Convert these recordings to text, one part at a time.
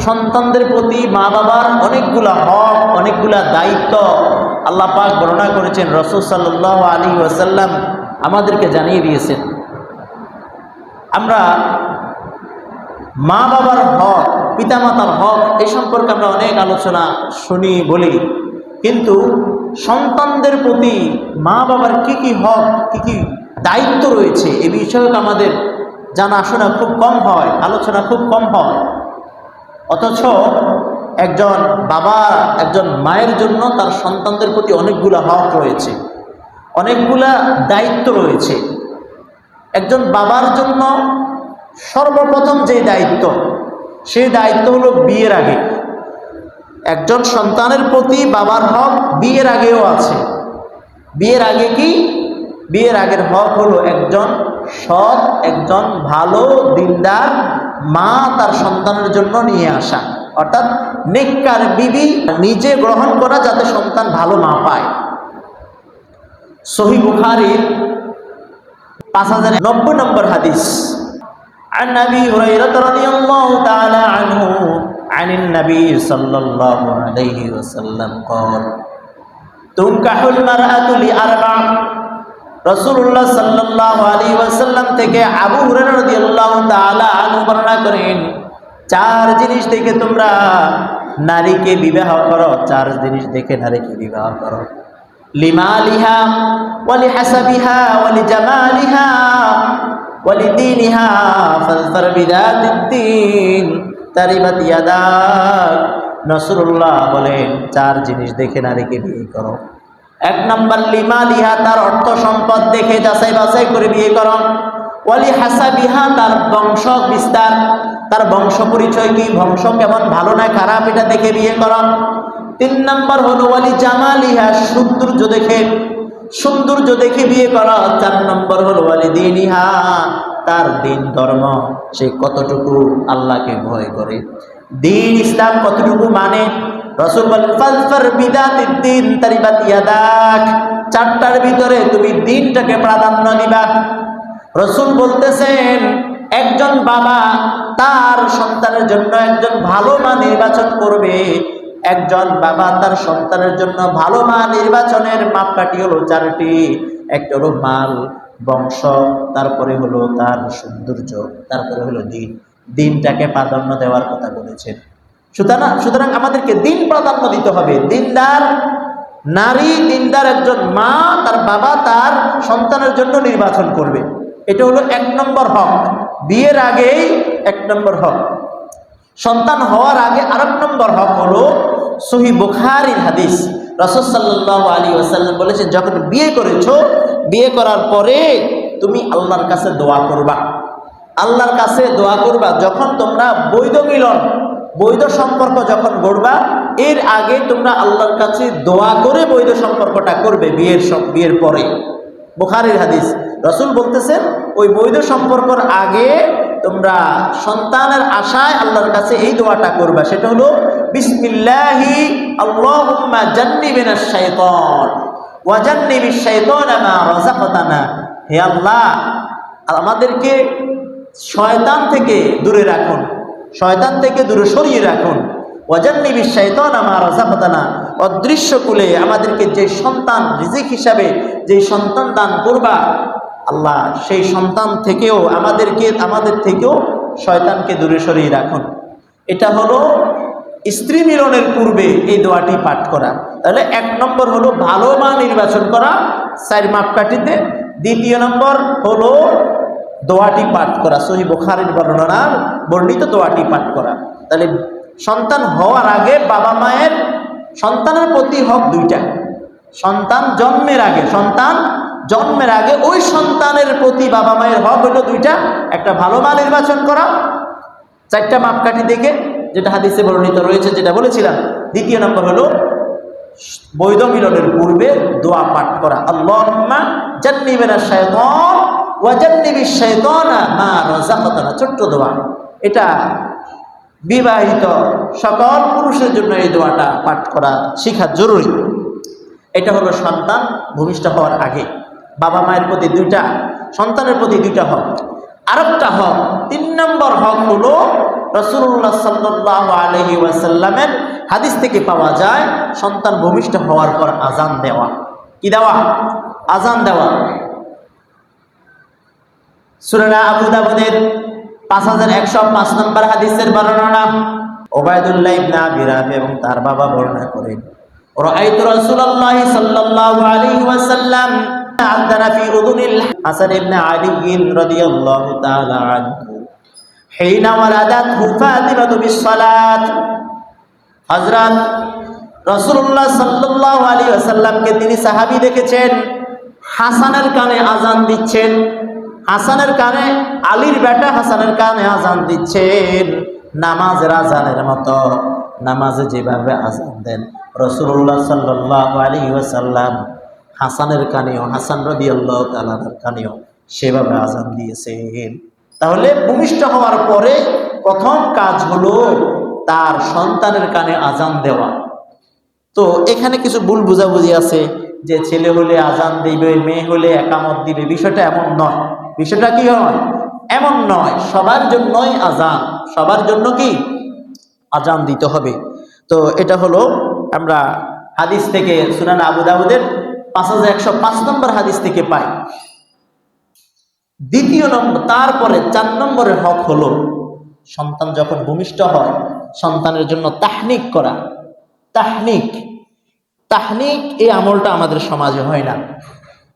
সন্তানদের প্রতি মা বাবার অনেকগুলা হক, অনেকগুলা দায়িত্ব আল্লাহ পাক বর্ণনা করেছেন। রাসূল সাল্লাল্লাহু আলাইহি ওয়াসাল্লাম আমাদেরকে জানিয়ে দিয়েছেন। আমরা মা বাবার হক, পিতামাতার হক এই সম্পর্কে আমরা অনেক আলোচনা শুনি বলি, কিন্তু সন্তানদের প্রতি মা বাবার কি কি হক, কি কি দায়িত্ব রয়েছে এ বিষয়ে আমাদের জানাশোনা খুব কম হয়, আলোচনা খুব কম হয়। অথচ একজন বাবা, একজন মায়ের জন্য তার সন্তানদের প্রতি অনেকগুলা হক রয়েছে, অনেকগুলা দায়িত্ব রয়েছে। একজন বাবার জন্য সর্বপ্রথম যে দায়িত্ব, সেই দায়িত্ব হলো বিয়ের আগে। একজন সন্তানের প্রতি বাবার হক বিয়ের আগেও আছে। বিয়ের আগে কি? বিয়ের আগের হক হলো একজন সৎ, একজন ভালো দিনদার মা তার সন্তানের জন্য নিয়ে আসা, অর্থাৎ নেককার বিবি নিজে গ্রহণ করা, যাতে সন্তান ভালো মা পায়। সহিহ বুখারীর 5090 নম্বর হাদিস, عن أبي هريرة رضي الله تعالى عنه عن النبي صلى الله عليه وسلم قال تنكح المرأة لأربع। রাসূলুল্লাহ সাল্লাল্লাহু আলাইহি ওয়াসাল্লাম থেকে আবু হুরায়রা রাদিয়াল্লাহু তাআলা আনহু বর্ণনা করেন, চার জিনিস দেখে তোমরা নারীকে বিবাহ করো, চার জিনিস দেখে নারীকে বিবাহ করো। লিমালিহা ওয়া লিহাসাবিহা ওয়া লিজামালিহা ওয়া লিদীনিহা ফাযফার বিযাতিদ্দীন তারিবাত ইয়াদাক। রাসূলুল্লাহ বলেন, চার জিনিস দেখে নারীকে বিয়ে করো। এক নম্বর লিমালিহা, তার অর্থ সম্পদ দেখে যাচাই বাছাই করে বিয়ে করো। ওয়ালি হাসাবিহা, তার বংশ বিস্তার, তার বংশ পরিচয় কি, বংশ কেমন, ভালো না খারাপ, এটা দেখে বিয়ে করো। তিন নম্বর হলো ওয়ালি জামালিহা, সৌন্দর্য দেখে বিয়ে করো। চার নম্বর হলো ওয়ালি দীনিহা, তার দিন ধর্ম, সে কতটুকু আল্লাহকে ভয় করে, দিন ইসলাম কতটুকু মানে। রাসূল বলেন ফাযফার বিযাতিদ্দীন তারিবাত ইয়াদাক, চারটার ভিতরে তুমি দিনটাকে প্রাধান্য দিবা। রাসূল বলতেছেন, একজন বাবা তার সন্তানের জন্য একজন ভালো মা নির্বাচন করবে। একজন বাবা তার সন্তানের জন্য ভালো মা নির্বাচনের মাপকাঠি হলো চারটি। একটা হলো মাল, বংশ, তারপরে হলো তার সৌন্দর্য, তারপরে হলো দিন। দিনটাকে প্রাধান্য দেওয়ার কথা বলেছেন। সুতরাং আমাদেরকে দিন প্রাধান্য দিতে হবে। দিনদার নারী, দিনদার একজন মা তার বাবা তার সন্তানের জন্য নির্বাচন করবে, এটা হলো এক নম্বর হক। বিয়ের আগেই এক নম্বর হক। সন্তান হওয়ার আগে আরেক নম্বর হক হলো সহিহ বুখারীর হাদিস। রাসূল সাল্লাল্লাহু আলাইহি ওয়াসাল্লাম বলেছেন, যখন বিয়ে করেছো, বিয়ে করার পরে তুমি আল্লাহর কাছে দোয়া করবা। আল্লাহর কাছে দোয়া করবা। যখন তোমরা বৈধ সম্পর্ক যখন গড়বা, এর আগে তোমরা আল্লাহর কাছে দোয়া করে বৈধ সম্পর্কটা করবে। বিয়ের পরে, বুখারীর হাদিস। রাসূল বলতেছেন, ওই বৈধ সম্পর্কের আগে তোমরা সন্তানের আশায় আল্লাহর কাছে এই দোয়াটা করবা, সেটা হলো বিসমিল্লাহি আল্লাহুম্মা জান্নিবিনাশ শাইতান ওয়া জান্নিবিশ শাইতানা মা রাযাকতানা। হে আল্লাহ, আমাদেরকে শয়তান থেকে দূরে রাখুন, শয়তান থেকে দূরে সরিয়ে রাখুন। ওয়া জান্নিবিশ শাইতানা মা রাযাকতানা, অদৃশ্য কুলে আমাদেরকে যে সন্তান রিজিক হিসাবে যে সন্তান দান করবা, আল্লাহ সেই সন্তান থেকেও আমাদের থেকেও শয়তানকে দূরে সরিয়ে রাখুন। এটা হলো স্ত্রী মিলনের পূর্বে এই দোয়াটি পাঠ করা। তাহলে এক নম্বর হলো ভালো মা নির্বাচন করা, 4 মাপকাঠিতে। দ্বিতীয় নম্বর হলো দোয়াটি পাঠ করা, সহিহ বুখারীর বর্ণিত দোয়াটি পাঠ করা। তাহলে সন্তান হওয়ার আগে বাবা মায়ের সন্তানের প্রতি হক দুইটা। সন্তান জন্মের আগে ওই সন্তানের প্রতি বাবা মায়ের হক হলো দুইটা। একটা ভালো মা নির্বাচন করা, 4টা মাপকাঠি দেখে, যেটা হাদিসে বর্ণিত রয়েছে, যেটা বলেছিলাম। দ্বিতীয় নম্বর হলো বৈধ মিলনের পূর্বে দোয়া পাঠ করা, আল্লাহুম্মা জান্নিবিনাশ শাইতান ওয়া জান্নিবিশ শাইতানা মা রাযাকতানা। ছোট্ট দোয়া, এটা বিবাহিত সকল পুরুষের জন্য এই দোয়াটা পাঠ করা শেখা জরুরি। এটা হলো সন্তান ভূমিষ্ঠ হওয়ার আগে বাবা মায়ের প্রতি দুইটা, সন্তানের প্রতি দুইটা হক। আরেকটা হক, 3 নম্বর হক হলো রাসূলুল্লাহ সাল্লাল্লাহু আলাইহি ওয়াসাল্লামের হাদিস থেকে পাওয়া যায় সন্তান ভূমিষ্ঠ হওয়ার পর আযান দেওয়া। কি দেওয়া? আযান দেওয়া। সূরা আবু দাউদের 5105 নম্বর হাদিসের বর্ণনা উবাইদুল্লাহ ইবনে আবি রাফি এবং তার বাবা বর্ণনা করেন, রাআইতু রাসূলুল্লাহ সাল্লাল্লাহু আলাইহি ওয়াসাল্লাম আযানা ফি উযুনিল হাসান ইবনে আলী রাদিয়াল্লাহু তাআলা আনহু হিনা ওয়ালাদাতহু ফাতিমাতু বিস-সালাত। হযরত রাসূলুল্লাহ সাল্লাল্লাহু আলাইহি ওয়াসাল্লামকে তিনি সাহাবী দেখেছেন হাসানের কানে আযান দিচ্ছেন, হাসানের কানে, আলীর বেটা হাসানের কানে আযান দিচ্ছেন নামাজের আযানের মতো। নামাজে যেভাবে আযান দেন রাসূলুল্লাহ সাল্লাল্লাহু আলাইহি ওয়াসাল্লাম হাসানের কানেও, হাসান রাদিয়াল্লাহু তাআলার কানেও সেভাবে আযান দিয়েছেন। তাহলে ভূমিষ্ঠ হওয়ার পরে প্রথম কাজ হলো তার সন্তানের কানে আযান দেওয়া। তো এখানে কিছু ভুল বুঝাবুঝি আছে যে ছেলে হলে আযান দিবে, মেয়ে হলে একামত দিবে। বিষয়টা এমন নয়। বিষয়টা কি হয়? এমন নয়। সবার জন্যই আযান, সবার জন্য কি আযান দিতে হবে। তো এটা হলো আমরা হাদিস থেকে, সুনান আবু দাউদের 5105 নম্বর হাদিস থেকে পাই। দ্বিতীয় নম্বর, তারপরে 4 নম্বরের হক হলো সন্তান যখন ভূমিষ্ঠ হয় সন্তানের জন্য তাহনিক করা। তাহনিক, তাহনিক এই আমলটা আমাদের সমাজে হয় না।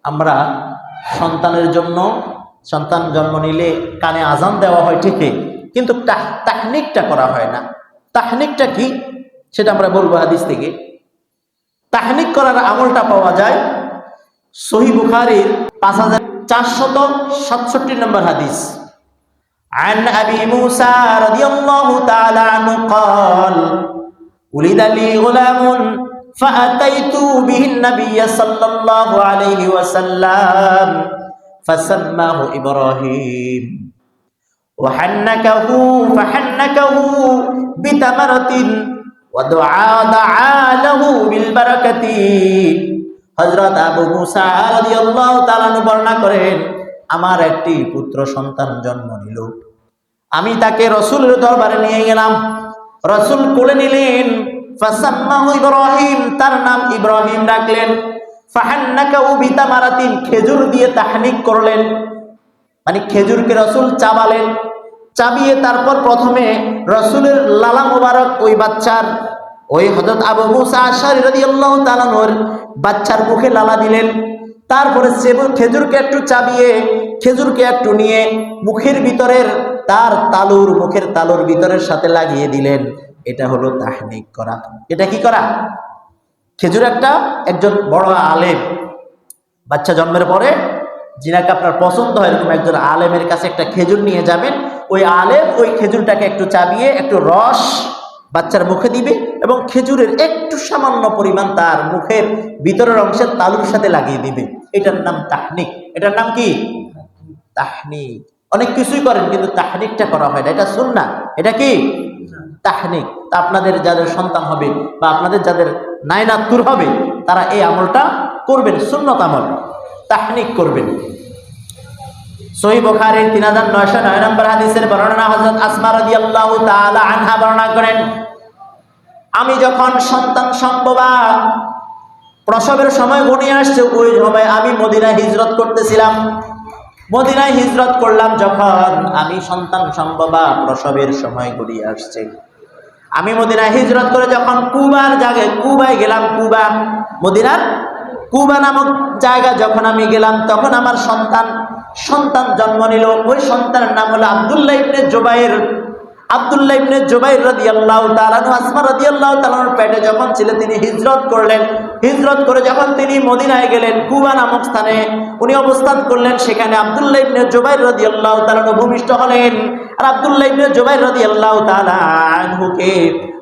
আমরা সন্তানের জন্য, সন্তান জন্ম নিলে কানে আযান দেওয়া হয় ঠিকই, কিন্তু তাহনিকটা করা হয় না। তাহনিকটা কি সেটা আমরা বলবো হাদিস থেকে। তাহনিক করার আমলটা পাওয়া যায় সহিহ বুখারীর 5467 নম্বর হাদিস। عن أبي موسى رضي الله تعالى عنه قال ولد لي غلام فأتيت به النبي صلى الله عليه وسلم فسماه إبراهيم وحنكه بتمرة ودعا له بالبركة। হযরত আবু মুসা রাদিয়াল্লাহু তাআলা বর্ণনা করেন, আমার একটি পুত্র সন্তান জন্ম নিল, আমি তাকে রাসূলের দরবারে নিয়ে গেলাম, রাসূল কোলে নিলেন। ফাসাম্মাহু ইব্রাহিম, তার নাম ইব্রাহিম রাখলেন। ফাহান্নাকাহু বিতামারাতিন, খেজুর দিয়ে তাহনিক করলেন, মানে খেজুরকে রাসূল চাবালেন, চাবিয়ে তারপর প্রথমে রাসূলের লালা মোবারক ওই বাচ্চার, ওই হযরত আবু মুসা আশআরী রাদিয়াল্লাহু তাআলা নূর বাচ্চার মুখে লালা দিলেন। তারপরে সে খেজুরকে একটু চাবিয়ে, খেজুরকে একটু নিয়ে মুখের ভিতরের তার তালুর, মুখের তালুর ভিতরের সাথে লাগিয়ে দিলেন। এটা হলো তাহনিক করা। এটা কি করা? খেজুর একজন বড় আলেম, বাচ্চা জন্মের পরে যিনাকে আপনার পছন্দ হয় এরকম একজন আলেমের কাছে একটা খেজুর নিয়ে যাবেন। ওই আলেম ওই খেজুরটাকে একটু চাবিয়ে একটু রস বাচ্চার মুখে দিবে এবং খেজুরের একটু সামান্য পরিমাণ তার মুখের ভিতরের অংশের তালুর সাথে লাগিয়ে দিবে। এটার নাম তাহনিক। এটার নাম কি? তাহনিক। অনেক কিছুই করেন কিন্তু তাহনিকটা করা হয় না, এটা সুন্নাহ। এটা কি? তাহনিক। তা আপনাদের যাদের সন্তান হবে বা আপনাদের যাদের নায়নাতুর হবে তারা এই আমলটা করবেন, সুন্নত আমল, তাহনিক করবেন। সহিহ বুখারীর 3909 নম্বর হাদিসের বর্ণনা, হযরত আসমা রাদিয়াল্লাহু তাআলা আনহা বর্ণনা করেন, আমি যখন সন্তান সম্ভবা প্রসবের সময় ঘনিয়ে আসছে, ওই সময় আমি মদিনায় হিজরত করতেছিলাম। মদিনায় হিজরত করলাম যখন আমি সন্তান সম্ভবা প্রসবের সময় ঘনিয়ে আসছে, আমি মদিনায় হিজরত করে যখন কুবার জায়গায়, কুবায় গেলাম, কুবা, মদিনার কুবা নামক জায়গা যখন আমি গেলাম তখন আমার সন্তান জন্ম নিল। ওই সন্তানের নাম হলো আব্দুল্লাহ ইবনে জুবাইর। আব্দুল্লাহ ইবনে জুবাইর রাদিয়াল্লাহু তাআলা আনহু আসমা রাদিয়াল্লাহু তাআলার পেটে যখন ছিল তিনি হিজরত করলেন। হিজরত করে যখন তিনি মদিনায় গেলেন, কুবা নামক স্থানে উনি অবস্থান করলেন, সেখানে আব্দুল্লাহ ইবনে জুবাইর রাদিয়াল্লাহু তাআলা ভূমিষ্ঠ হলেন। আর আব্দুল্লাহ ইবনে জুবাইর রাদিয়াল্লাহু তাআলা আনহুকে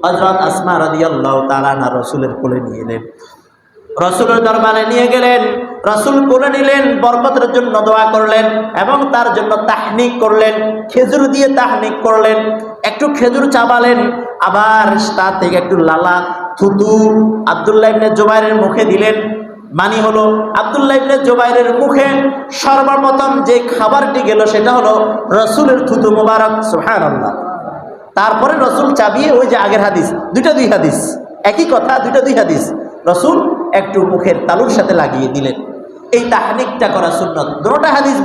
হযরত আসমা রাদিয়াল্লাহু তাআলা রাসূলের কোলে নিয়ে এলেন, রাসূলের দরবারে নিয়ে গেলেন। রাসূল কোলে নিলেন, বরকতের জন্য দোয়া করলেন এবং তার জন্য তাহনিক করলেন, খেজুর দিয়ে তাহনিক করলেন। একটু খেজুর চাবালেন, আবার তার থেকে একটু লালা থুতু আব্দুল্লাহ ইবনে জুবাইরের মুখে দিলেন। মানে হলো আব্দুল্লাহ ইবনে জুবাইরের মুখে সর্বপ্রথম যে খাবারটি গেল সেটা হলো রসুলের থুতু মুবারক, সুবহানাল্লাহ। তারপরে রসুল চাবিয়ে ওই যে আগের হাদিস, দুই হাদিস একই কথা, দুই হাদিস রসুল একটু মুখের তালুর সাথে লাগিয়ে দিলেন। এই তাহনিকটা করা সুন্নত। দুটোটা হাদিস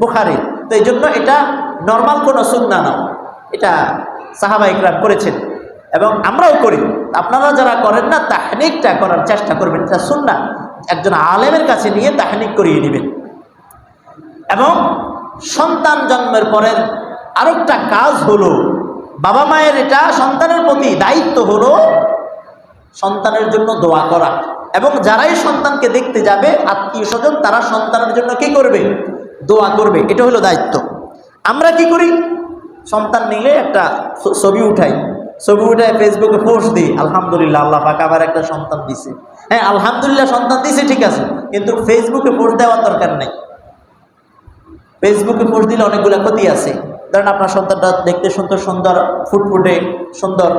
বুখারীর। তো এই জন্য এটা নর্মাল কোনো সুন্নাহ না, এটা সাহাবা ইকরাম করেছেন এবং আমরাও করি। আপনারা যারা করেন না, তাহনিকটা করার চেষ্টা করবেন, এটা সুন্নাহ। একজন আলেমের কাছে নিয়ে তাহনিক করিয়ে নেবেন। এবং সন্তান জন্মের পরের আরেকটা কাজ হলো, বাবা মায়ের এটা সন্তানের প্রতি দায়িত্ব হলো সন্তানের জন্য দোয়া করা। এবং যারাই সন্তানকে দেখতে যাবে আত্মীয় স্বজন, তারা সন্তানের জন্য কি করবে? দোয়া করবে। এটা হলো দায়িত্ব। আমরা কি করি? সন্তান নিলে একটা ছবি উঠাই ফেসবুকে পোস্ট দিই, আলহামদুলিল্লাহ আল্লাহ পাক আবার একটা সন্তান দিছে। হ্যাঁ, আলহামদুলিল্লাহ সন্তান দিছে, ঠিক আছে, কিন্তু ফেসবুকে পোস্ট দেওয়ার দরকার নেই। ফেসবুকে পোস্ট দিলে অনেকগুলো ক্ষতি আছে। ধরেন আপনার সন্তানটা দেখতে সুন্দর ফুটফুটে সুন্দর,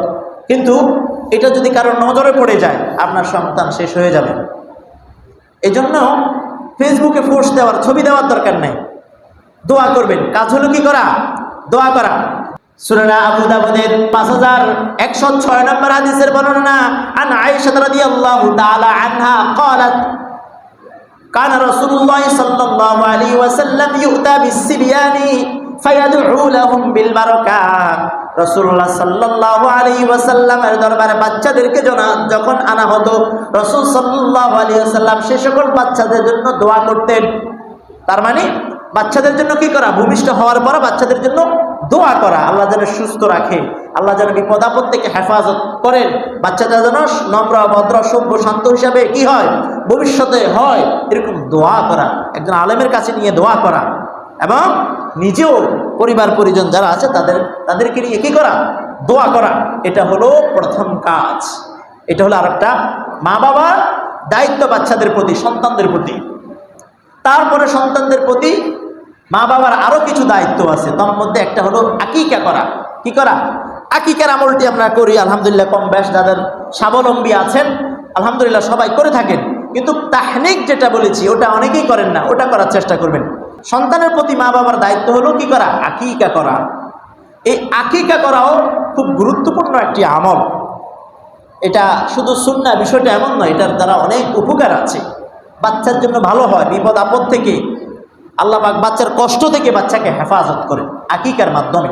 কিন্তু এটা যদি কারোর নজরে পড়ে যায় আপনার সন্তান শেষ হয়ে যাবে। এই জন্য ফেসবুকে পোস্ট দেওয়ার, ছবি দেওয়ার দরকার নেই। দোয়া করবেন। কাজ হলো কি করা? দোয়া করা। সূরা আবু দাউদের 5106 নম্বর হাদিসের বর্ণনা, আন আয়েশা রাদিয়াল্লাহু তাআলা আনহা قالت কানা রাসূলুল্লাহ সাল্লাল্লাহু আলাইহি ওয়াসাল্লাম ইউতা বিসসিবিয়ানি ফায়াদউ লাহুম বিল বারাকাত। রাসূলুল্লাহ সাল্লাল্লাহু আলাইহি ওয়াসাল্লামের দরবারে বাচ্চাদেরকে যখন আনা হতো, রাসূল সাল্লাল্লাহু আলাইহি ওয়াসাল্লাম সে সকল বাচ্চাদের জন্য দোয়া করতেন। তার মানে বাচ্চাদের জন্য কি করা? ভূমিষ্ঠ হওয়ার পর বাচ্চাদের জন্য দোয়া করা, আল্লাহ যেন সুস্থ রাখে, আল্লাহ যেন বিপদ আপদ থেকে হেফাজত করেন, বাচ্চাটা যেন নম্র ভদ্র সভ্য শান্ত হিসাবে কি হয়, ভবিষ্যতে হয়, এরকম দোয়া করা। একজন আলেমের কাছে নিয়ে দোয়া করা এবং নিজেও পরিবার পরিজন যারা আছে তাদেরকে নিয়ে কি করা? দোয়া করা। এটা হলো প্রথম কাজ। এটা হলো আরেকটা মা বাবার দায়িত্ব বাচ্চাদের প্রতি, সন্তানদের প্রতি। তারপরে সন্তানদের প্রতি মা বাবার আরো কিছু দায়িত্ব আছে। তার মধ্যে একটা হলো আকিকা করা। কি করা? আকিকার আমলটি আমরা করি আলহামদুলিল্লাহ, কম বেশ যাদের স্বাবলম্বী আছেন আলহামদুলিল্লাহ সবাই করে থাকেন। কিন্তু তাহনিক যেটা বলেছি ওটা অনেকেই করেন না, ওটা করার চেষ্টা করবেন। সন্তানের প্রতি মা বাবার দায়িত্ব হলো কি করা? আকিকা করা। এই আকিকা করাও খুব গুরুত্বপূর্ণ একটি আমল। এটা শুধু সুন্নাহ, বিষয়টা এমন নয়, এটার দ্বারা অনেক উপকার আছে। বাচ্চার জন্য ভালো হয়, বিপদ আপদ থেকে আল্লাহ পাক বাচ্চার কষ্ট থেকে বাচ্চাকে হেফাজত করে আকিকার মাধ্যমে।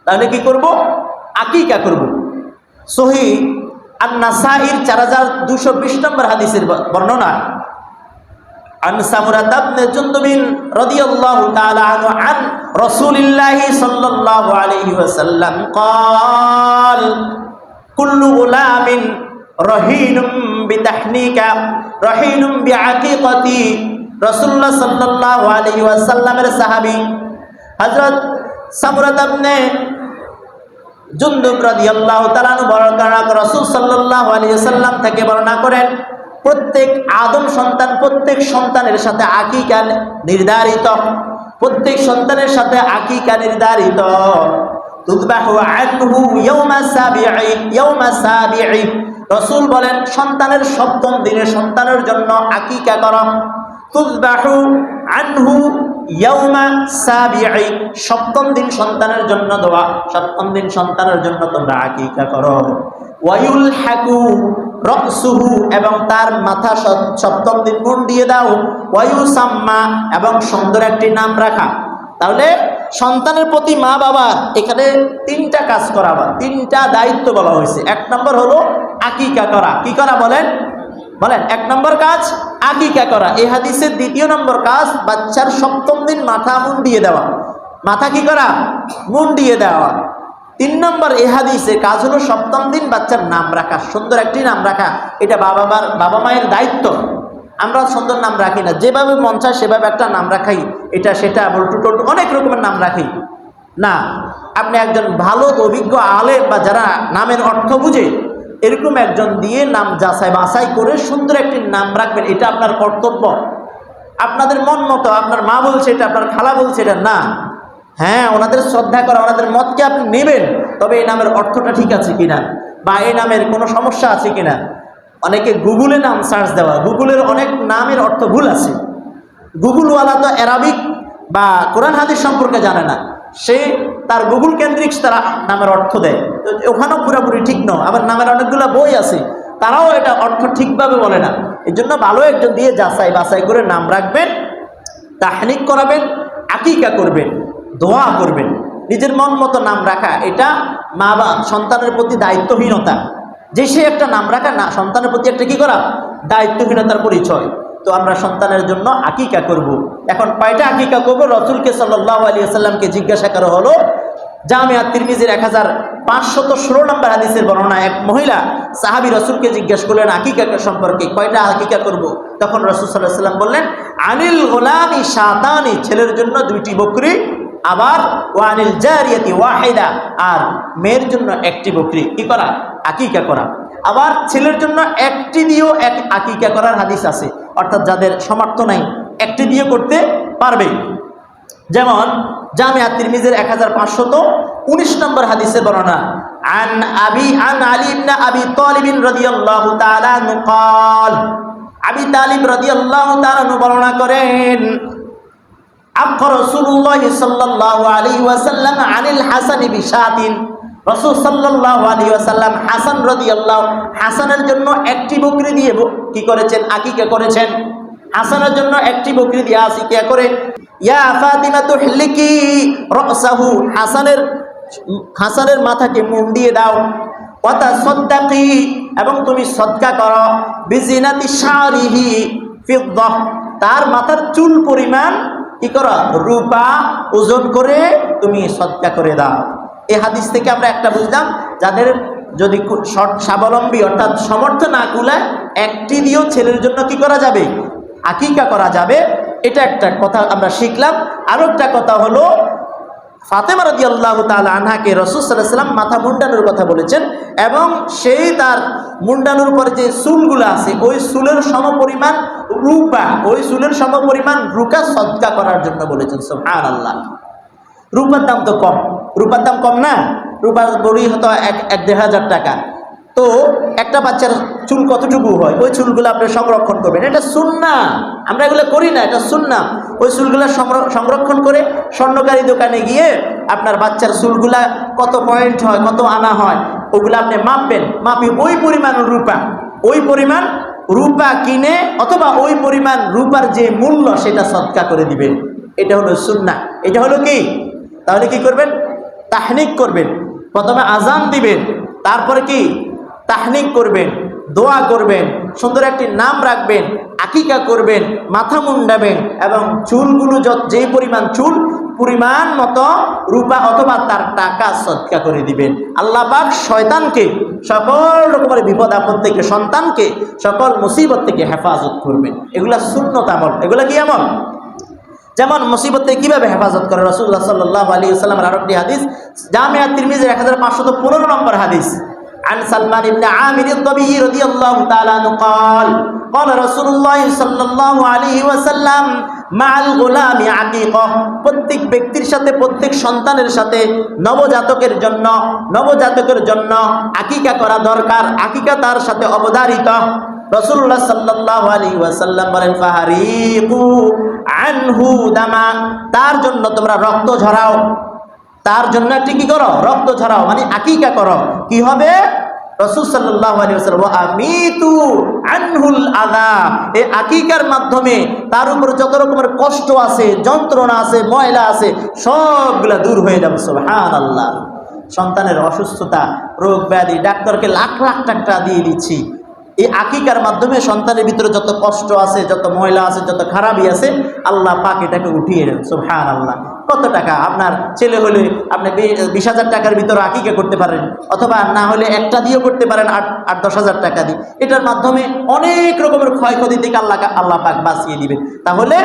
তাহলে কি করব? আকিকা করব। সহিহ আন-নাসাঈর 4220 নম্বর হাদিসের বর্ণনা, আন সামুরাত ইবনে জুনদুব রাদিয়াল্লাহু তাআলা আনহু আন রাসূলিল্লাহ সাল্লাল্লাহু আলাইহি ওয়াসাল্লাম قال কুল্লু গুলামিন রহিনুম বিতাহনিকা রহিনুম বিআকিকাতি। রাসূলুল্লাহ সাল্লাল্লাহু আলাইহি ওয়াসাল্লামের সাহাবী হযরত সামুরাত ইবনে জুনদুব রাদিয়াল্লাহু তাআলা বর্ণনা করেন, রাসূল সাল্লাল্লাহু আলাইহি ওয়াসাল্লাম থেকে বর্ণনা করেন, প্রত্যেক আদম সন্তান, প্রত্যেক সন্তানের সাথে আকিকা নির্ধারিত, প্রত্যেক সন্তানের সাথে আকিকা নির্ধারিত। তুযবাহু আনহু ইয়াওমা সাবি'i। রাসূল বলেন সন্তানের সপ্তম দিনে সন্তানের জন্য আকিকা করো। তুযবাহু আনহু ইয়াওমা সাবি'i, সপ্তম দিন সন্তানের জন্য দোয়া, সপ্তম দিন সন্তানের জন্য তোমরা আকিকা করো। ওয়ায়ুলহাকু রাসুহু, এবং তার মাথা সপ্তম দিন মুন্ড দিয়ে দাও। ওয়ায়ুসাম্মা, এবং সুন্দর একটি নাম রাখা। তাহলে সন্তানের প্রতি মা বাবার এখানে তিনটা কাজ করা, তিনটা দায়িত্ব বলা হয়েছে। এক নম্বর হলো আকিকা করা। কি করা বলেন? এক নম্বর কাজ আকিকা করা। এই হাদিসের দ্বিতীয় নম্বর কাজ বাচ্চার সপ্তম দিন মাথা মুন্ডিয়ে দেওয়া। মাথা কি করা? মুন্ডিয়ে দেওয়া। 3 নম্বর এই হাদিসের কাজ হলো সপ্তম দিন বাচ্চার নাম রাখা, সুন্দর একটি নাম রাখা। এটা বাবা মায়ের দায়িত্ব। আমরা সুন্দর নাম রাখি না, যেভাবে মন চায় সেভাবে একটা নাম রাখাই, এটা সেটা বল্টু টল্টু অনেক রকমের নাম রাখি না। আপনি একজন ভালো অভিজ্ঞ আলেম বা যারা নামের অর্থ বুঝে এরকম একজন দিয়ে নাম যাচাই বাছাই করে সুন্দর একটি নাম রাখবেন, এটা আপনার কর্তব্য। আপনাদের মন মতো, আপনার মা বলছে এটা, আপনার খালা বলছে এটা না। হ্যাঁ, ওনাদের শ্রদ্ধা করা, ওনাদের মতকে আপনি নেবেন, তবে এই নামের অর্থটা ঠিক আছে কিনা বা এই নামের কোনো সমস্যা আছে কিনা। অনেকে গুগলে নাম সার্চ দেওয়া, গুগলের অনেক নামের অর্থ ভুল আছে। গুগলওয়ালা তো অ্যারাবিক বা কোরআন হাদিস সম্পর্কে জানে না, সে তার গুগল কেন্দ্রিক তারা নামের অর্থ দেয়, তো ওখানেও পুরোপুরি ঠিক নয়। আবার নামের অনেকগুলো বই আছে, তারাও এটা অর্থ ঠিকভাবে বলে না। এই জন্য ভালো একজন দিয়ে যাচাই বাছাই করে নাম রাখবেন, তাহনিক করাবেন, আকিকা করবেন, দোয়া করবেন। নিজের মন মতো নাম রাখা এটা মা বা সন্তানের প্রতি দায়িত্বহীনতা। যে সে একটা নাম রাখা না, সন্তানের প্রতি একটা কি করা, দায়িত্বহীনতার পরিচয়। তো আমরা সন্তানের জন্য আকিকা করব। এখন কয়টা আকিকা করব? রসুলকে সাল্লাল্লাহু আলাইহি ওয়াসাল্লামকে জিজ্ঞাসা করা হলো, জামিয়া তিরমিজির 1516 নম্বর হাদিসের বর্ণনা, এক মহিলা সাহাবী রসুলকে জিজ্ঞাসা করলেন আকিকা সম্পর্কে, কয়টা আকিকা করব? তখন রসুল সাল্লাল্লাহু আলাইহি ওয়াসাল্লাম বললেন, আনিল গোলামি শাতানি, ছেলের জন্য 2টি বকরি, আবার ওয়ানিল জারিয়াতি ওয়াহিদা, আর মেয়ের জন্য 1টি বকরি কি করা, আকিকা করা। আবার ছেলের জন্য 1টি দিয়েও এক আকিকা করার হাদিস আছে, অর্থাৎ যাদের সামর্থ্য নাই 1টি দিয়ে করতে পারবে। যেমন জামিয়া তিরমিজির 1519 নম্বর হাদিসের বর্ণনা, আন আলী ইবনে আবি তালিব রাদিয়াল্লাহু তাআলা আনহু قال, আবি তালিব রাদিয়াল্লাহু তাআলা আনহু বর্ণনা করেন, আক্কা রাসূলুল্লাহ সাল্লাল্লাহু আলাইহি ওয়াসাল্লাম আনিল হাসান বিশাতিন, রাসূল সাল্লাল্লাহু আলাইহি ওয়াসাল্লাম হাসান রাদিয়াল্লাহু, হাসানের জন্য 1টি বকরি দিয়ে কি করেছেন, আকিকা করেছেন। হাসানের জন্য 1টি বকরি দিয়ে আকিকা করে, ইয়া ফাতিমা তুহলিকি রাসাহু, হাসানের মাথাকে মুন্ডিয়ে দাও, ওয়া তাসাদদাকি, এবং তুমি সদকা করো, বিজিনাতি শারিহি ফিদ্দাহ, তার মাথার চুল পরিমাণ কি করো, রূপা ওজন করে তুমি সদকা করে দাও। এই হাদিস থেকে আমরা একটা বুঝলাম, যাদের যদি স্বাবলম্বী অর্থাৎ সামর্থ্য না কুলায় 1টি দিয়েও ছেলের জন্য কি করা যাবে, আকিকা করা যাবে। এটা একটা কথা আমরা শিখলাম। আরো একটা কথা হলো, ফাতেমা রাদিয়াল্লাহু তাআলা আনহাকে রাসূল সাল্লাল্লাহু আলাইহি ওয়াসাল্লাম মাথা মুন্ডানোর কথা বলেছেন, এবং সেই তার মুন্ডানোর পরে যে চুলগুলো আছে ওই চুলের সমপরিমাণ রূপা, ওই চুলের সমপরিমাণ রূপা সদকা করার জন্য বলেছেন। সুবহানাল্লাহ। রূপার দাম তো কম, রূপার দাম কম না, রূপার বড়ি হয়তো 1-1.5 টাকা। তো একটা বাচ্চার চুল কতটুকু হয়, ওই চুলগুলো আপনি সংরক্ষণ করবেন, এটা সুন্নাহ। আমরা এগুলো করি না, এটা সুন্নাহ। ওই চুলগুলো সংরক্ষণ করে স্বর্ণকারী দোকানে গিয়ে আপনার বাচ্চার চুলগুলা কত পয়েন্ট হয়, কত আনা হয়, ওগুলো আপনি মাপবেন, মাপি ওই পরিমাণ রূপা, ওই পরিমাণ রূপা কিনে, অথবা ওই পরিমাণ রূপার যে মূল্য সেটা সদকা করে দিবেন। এটা হলো সুন্নাহ। এটা হলো কি, তাহলে কি করবেন, তাহনিক করবেন। প্রথমে আজান দিবেন, তারপরে কি তাহনিক করবেন, দোয়া করবেন, সুন্দর একটি নাম রাখবেন, আকিকা করবেন, মাথা মুন্ডাবেন, এবং চুলগুলো যেই পরিমাণ চুল পরিমাণ মতো রূপা অথবা তার টাকা সদকা করে দিবেন। আল্লাহ পাক শয়তানকে সকল রকমের বিপদ আপদ থেকে, সন্তানকে সকল মুসিবত থেকে হেফাজত করবেন। এগুলা সুন্নত আমল। এগুলা কি আমল? যেমন মুসিবত থেকে কিভাবে হেফাজত করে, রাসূলুল্লাহ সাল্লাল্লাহু আলাইহি ওয়াসাল্লামের আরেকটি হাদিস, জামিয়া তিরমিজির 1515 নম্বর হাদিস, عن سلمان بن عامر الضبي رضي الله تعالى عنه قال, قال رسول الله صلى الله عليه وسلم مع الغلام عقيقة, প্রত্যেক ব্যক্তির সাথে, প্রত্যেক সন্তানের সাথে নবজাতকের জন্য আকিকা করা দরকার। আকিকা তার সাথে অবধারিত। রাসূলুল্লাহ সাল্লাল্লাহু আলাইহি ওয়াসাল্লাম বলেন, ফাহারিকু আনহু দামা, তার জন্য তোমরা রক্ত ঝরাও, তার জন্য একটি কি করো, রক্ত ঝরাও, মানে আকিকা করো। কি হবে? রাসূল সাল্লাল্লাহু আলাইহি ওয়াসাল্লাম, ওয়া আমিতু আনহুল আযা, এই আকিকার মাধ্যমে তার উপর যত রকমের কষ্ট আছে, যন্ত্রণা আছে, ময়লা আছে, সবগুলা দূর হয়ে যাবে। সুবহানাল্লাহ। সন্তানের অসুস্থতা, রোগ ব্যাধি, ডাক্তারকে লাখ লাখ টাকা দিয়ে দিচ্ছি, এই আকিকার মাধ্যমে সন্তানের ভিতরে যত কষ্ট আছে, যত ময়লা আছে, যত খারাপই আছে, আল্লাহ পাক এটাকে উঠিয়ে দেন। সুবহানাল্লাহ। কত টাকা আপনার ছেলে হলে আপনি 20,000 টাকার ভিতরে আকিকা করতে পারেন, অথবা না হলে একটা দিয়েও করতে পারেন 8-10,000 টাকা দিয়ে। এটার মাধ্যমে অনেক রকমের ক্ষয়ক্ষতি থেকে আল্লাহ পাক বাঁচিয়ে দিবেন। তাহলে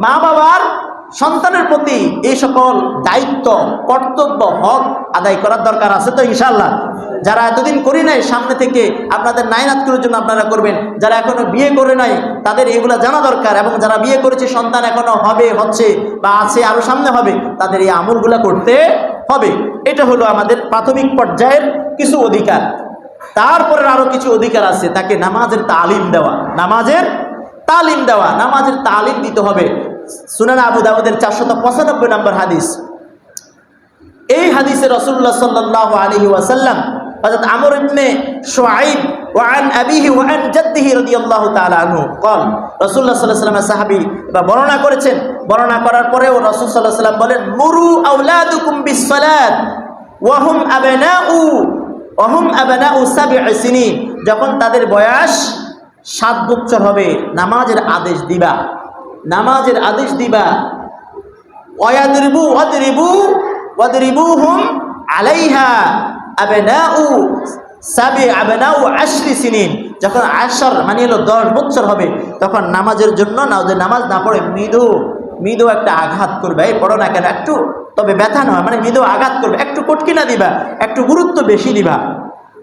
মা বাবার সন্তানের প্রতি এই সকল দায়িত্ব, কর্তব্য, হক আদায় করার দরকার আছে তো ইনশাআল্লাহ। যারা এতদিন করি নাই, সামনে থেকে আপনাদের নাইনাতগুলোর জন্য আপনারা করবেন। যারা এখনো বিয়ে করে নাই তাদের এগুলা জানা দরকার, এবং যারা বিয়ে করেছে, সন্তান এখনো হবে, হচ্ছে বা আছে, আরো সামনে হবে, তাদের এই আমলগুলা করতে হবে। এটা হলো আমাদের প্রাথমিক পর্যায়ের কিছু অধিকার। তারপরে আরো কিছু অধিকার আছে, তাকে নামাজের তালিম দেওয়া, নামাজের তালিম দেওয়া, নামাজের তালিম দিতে হবে। সুনান আবু দাউদের 495 নম্বর হাদিস। এই হাদিসে রাসূলুল্লাহ সাল্লাল্লাহু আলাইহি ওয়াসাল্লাম হযরত আমর ইবনে শুআইব ওয়া আন আবিহি ওয়া আন জাদ্দিহি রাদিয়াল্লাহু তাআলা আনহু قال রাসূলুল্লাহ সাল্লাল্লাহু আলাইহি ওয়াসাল্লাম সাহাবী বা বর্ণনা করেছেন। বর্ণনা করার পরেও রাসূল সাল্লাল্লাহু আলাইহি ওয়াসাল্লাম বলেন, মুরু আওলাদুকুম বিস-সালাত ওয়া হুম আবনাউ 7 সিনিন, যখন তাদের বয়স 7 বছর হবে নামাজের আদেশ দিবা, নামাজের আদেশ দিবা। ওয়াদরিবুহুম আলাইহা আবনাউ 10 সিনিন, যখন 10 মানে হলো 10 বছর হবে তখন নামাজের জন্য নামাজ না পড়ে মৃদু একটা আঘাত করবে, এই পড়ো না কেন, একটু তবে ব্যথা নয়, মানে মৃদু আঘাত করবে, একটু কটকিনা দিবা, একটু গুরুত্ব বেশি দিবা।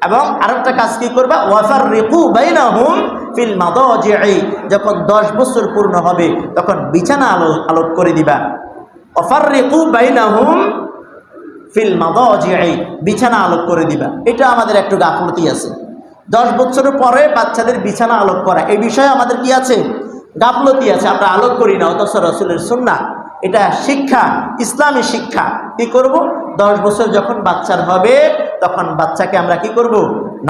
এবং আরেকটা কাজ কি করবা, ওয়াফাররিকু বাইনাহুম ফিল মাদাজি'i, যখন 10 বছর পূর্ণ হবে তখন বিছানা আলোক করে দিবা। ওয়াফাররিকু বাইনাহুম ফিল মাদাজি'i, বিছানা আলোক করে দিবা। এটা আমাদের একটু গাফলতি আছে, 10 বছরের পরে বাচ্চাদের বিছানা আলোক করা, এই বিষয়ে আমাদের কি আছে, গাফলতি আছে, আমরা আলোক করি না। অথচ রাসূলের সুন্নাহ, এটা শিক্ষা, ইসলামী শিক্ষা। কি করব, 10 বছর যখন বাচ্চার হবে তখন বাচ্চাকে আমরা কি করব,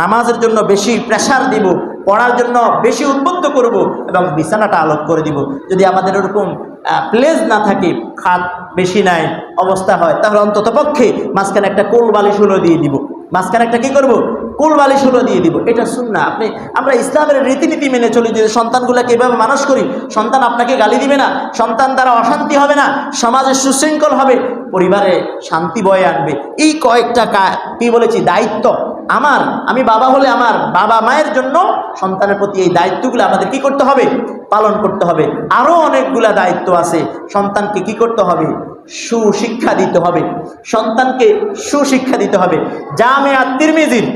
নামাজের জন্য বেশি প্রেসার দিব, পড়ার জন্য বেশি উদ্বুদ্ধ করব এবং বিছানাটা আলোক করে দিব। যদি আমাদের এরকম প্লেস না থাকে, খাট বেশি নাই অবস্থা হয়, তাহলে অন্তত পক্ষে মাঝখানে একটা কোল বালিশ হলো দিয়ে দিব, মাঝখানে একটা কি করব, কোল বালিশ হলো দিয়ে দিব। এটা সুন্নাহ। আমরা ইসলামের রীতিনীতি মেনে চলি। যদি সন্তানগুলোকে এভাবে মানুষ করি, সন্তান আপনাকে গালি দিবে না, সন্তান দ্বারা অশান্তি হবে না, সমাজে সুশৃঙ্খল হবে, পরিবারে শান্তি বয়ে আনবে। এই কয়েকটা কি বলেছি, দায়িত্ব আমি বাবা হলে আমার বাবা মায়ের জন্য সন্তানের প্রতি এই দায়িত্বগুলো আমাদের কি করতে হবে, পালন করতে হবে। আরো অনেকগুলা দায়িত্ব আছে। সন্তানকে কি করতে হবে, সুশিক্ষা দিতে হবে, সন্তানকে সুশিক্ষা দিতে হবে। জামিয়া তিরমিজির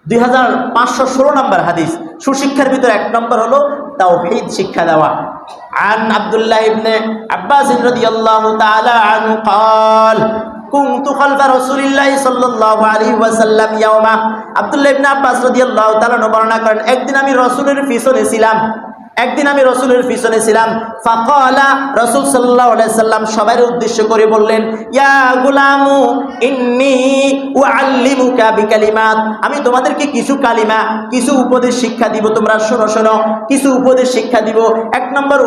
2516 নম্বর হাদিস। সুশিক্ষার ভিতরে 1 নম্বর হলো তাওহীদ শিক্ষা দেওয়া। আন আব্দুল্লাহ ইবনে আব্বাস রাদিয়াল্লাহু তাআলা আনহু قال কুনতু খালফা রাসূলিল্লাহি সাল্লাল্লাহু আলাইহি ওয়াসাল্লাম ইয়াওমা। আব্দুল্লাহ ইবনে আব্বাস রাদিয়াল্লাহু তাআলা বর্ণনা করেন, একদিন আমি রাসূলের পিছনে ছিলাম। ফাকালা, রাসূল সাল্লাল্লাহু আলাইহি সাল্লাম সবার উদ্দেশ্য করে বললেন, ইয়া গুলামু ইন্নী উআল্লিমুকা বিকালিমাত, আমি তোমাদেরকে কিছু কালিমা, কিছু উপদেশ শিক্ষা দিব, তোমরা শোনো, কিছু উপদেশ শিক্ষা দিব। 1 নম্বর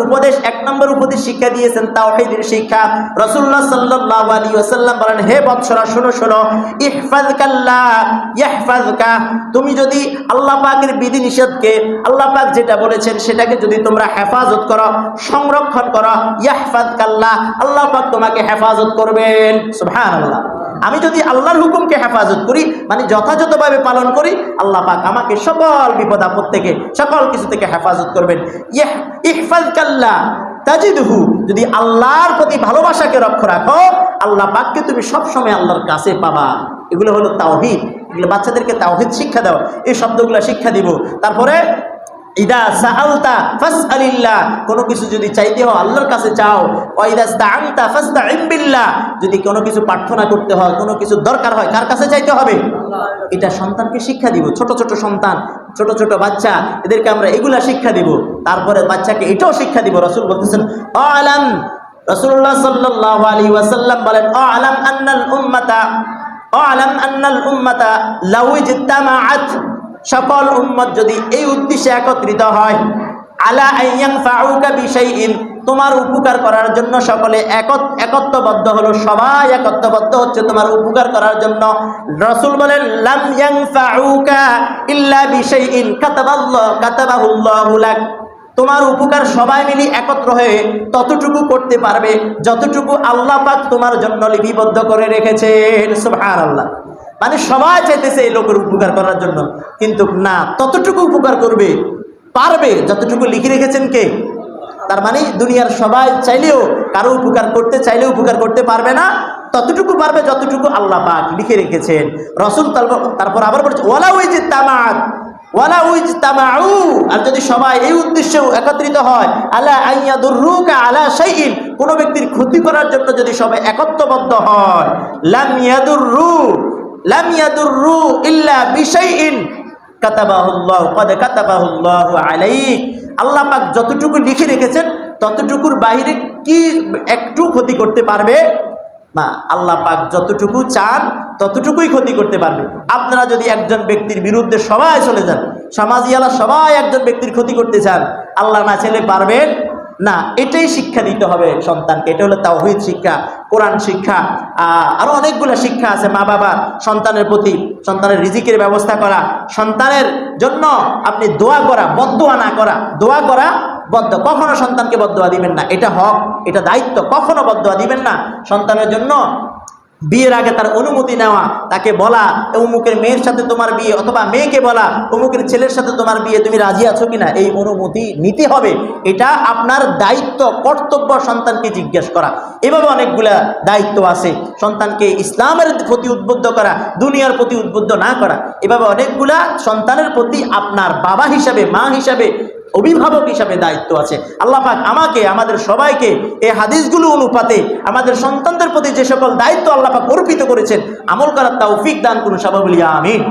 উপদেশ শিক্ষা দিয়েছেন তাওহীদের শিক্ষা। রাসূলুল্লাহ সাল্লাল্লাহু আলাইহি ওয়াসাল্লাম বলেন, হে বৎসরা শোনো, ইহফাযকাল্লাহ ইয়াহফাযকা, তুমি যদি আল্লাহ পাকের বিধি নিষেধকে, আল্লাহ পাক যেটা বলেছেন সেটাকে যদি তোমরা হেফাজত করো, সংরক্ষণ করো, ইয়াহফাযকাল্লাহ, আল্লাহ পাক তোমাকে হেফাজত করবেন। সুবহানাল্লাহ। আমি যদি আল্লাহর হুকুমকে হেফাজত করি, মানে যথাযথভাবে পালন করি, আল্লাহ পাক আমাকে সকল বিপদ আপদ থেকে, সকল কিছু থেকে হেফাজত করবেন। ইহফাযকাল্লাহ তাজিদহু, যদি আল্লাহর প্রতি ভালোবাসাকে রক্ষা রাখো, আল্লাহ পাককে তুমি সবসময় আল্লাহর কাছে পাবা। এগুলো হলো তাওহীদ। এগুলো বাচ্চাদেরকে তাওহীদ শিক্ষা দাও, এই শব্দগুলো শিক্ষা দিব। তারপরে ইদা সাআলতা ফাসআলিল্লাহ, কোনো কিছু যদি চাইতে হয় আল্লাহর কাছে চাও। ওয়া ইদা ইসতাআনতা ফাসতাইন বিল্লাহ, যদি কোনো কিছু প্রার্থনা করতে হয়, কোনো কিছু দরকার হয়, কার কাছে চাইতে হবে? এটা সন্তানকে শিক্ষা দিব। ছোট সন্তান, ছোট বাচ্চা, এদেরকে আমরা এগুলা শিক্ষা দিব। তারপরে বাচ্চাকে এটাও শিক্ষা দিব। রাসূল বলতেছেন, আলাম, রাসূলুল্লাহ সাল্লাল্লাহু আলাইহি ওয়াসাল্লাম বলেন, আলাম আন্নাল উম্মাতা লাউ ইজতামাআত, সকল উম্মত যদি এই উদ্দেশ্যে একত্রিত হয়, আলা আইয়ানফাউকা বিশাইইন, তোমার উপকার করার জন্য সকলে একত্ববদ্ধ হলো, সবাই একত্ববদ্ধ হচ্ছে তোমার উপকার করার জন্য। রাসূল বলেন, লাম ইয়ানফাউকা ইল্লা বিশাইইন কাতাবাহুল্লাহু লাক, তোমার উপকার সবাই মিলে একত্র হয়ে ততটুকু করতে পারবে যতটুকু আল্লাহ পাক তোমার জন্য লিপিবদ্ধ করে রেখেছেন। সুবহানাল্লাহ। মানে সবাই চাইতেছে এই লোকের উপকার করার জন্য, কিন্তু না, ততটুকু উপকার পারবে যতটুকু লিখে রেখেছেন কে? তার মানে দুনিয়ার সবাই চাইলেও, কারো উপকার করতে চাইলেও উপকার করতে পারবে না, ততটুকু পারবে যতটুকু আল্লাহ পাক লিখে রেখেছেন। রাসূল তারপর আবার বলছে, ওয়ালা ইজতামাউ, আর যদি সবাই এই উদ্দেশ্যে একত্রিত হয়, আলা আইয়াদুররুকা আলা শাইইন, কোনো ব্যক্তির ক্ষতি করার জন্য যদি সবাই একত্ববদ্ধ হয়, লাম ইয়াদুররু ইল্লা বিশাইইন কাতাবাহুল্লাহু ক্বাদ কাতাবাহুল্লাহু আলাইক। আল্লাহ পাক যতটুকু লিখে রেখেছেন ততটুকুর বাইরে কি একটু ক্ষতি করতে পারবে না। আল্লাহ পাক যতটুকু চান ততটুকুই ক্ষতি করতে পারবে। আপনারা যদি একজন ব্যক্তির বিরুদ্ধে সবাই চলে যান, সমাজিয়ালা সবাই একজন ব্যক্তির ক্ষতি করতে চান, আল্লাহ না চাইলে পারবেন না। এটাই শিক্ষা দিতে হবে সন্তানকে। এটা হলো তাওহীদ শিক্ষা, কোরআন শিক্ষা, আরো অনেকগুলো শিক্ষা আছে। মা বাবা সন্তানের প্রতি, সন্তানের রিজিকের ব্যবস্থা করা, সন্তানের জন্য আপনি দোয়া করা, বদদোয়া না করা। দোয়া করা কখনো সন্তানকে বদদোয়া দিবেন না, এটা হক, এটা দায়িত্ব। কখনো বদদোয়া দিবেন না। সন্তানের জন্য বিয়ের আগে তার অনুমতি নেওয়া, তাকে বলা অমুকের মেয়ের সাথে তোমার বিয়ে, অথবা মেয়েকে বলা অমুকের ছেলের সাথে তোমার বিয়ে, তুমি রাজি আছো কিনা, এই অনুমতি নিতে হবে। এটা আপনার দায়িত্ব, কর্তব্য সন্তানকে জিজ্ঞেস করা। এভাবে অনেকগুলা দায়িত্ব আছে। সন্তানকে ইসলামের প্রতি উদ্বুদ্ধ করা, দুনিয়ার প্রতি উদ্বুদ্ধ না করা। এভাবে অনেকগুলা সন্তানের প্রতি আপনার বাবা হিসাবে, মা হিসাবে, অভিভাবক হিসাবে দায়িত্ব আছে। আল্লাহ পাক আমাকে, আমাদের সবাইকে এই হাদিসগুলো অনুপাতে আমাদের সন্তানদের প্রতি যে সকল দায়িত্ব আল্লাহ পাক অর্পিত করেছেন আমল করার তৌফিক দান করুন। সবাই বলি আমিন।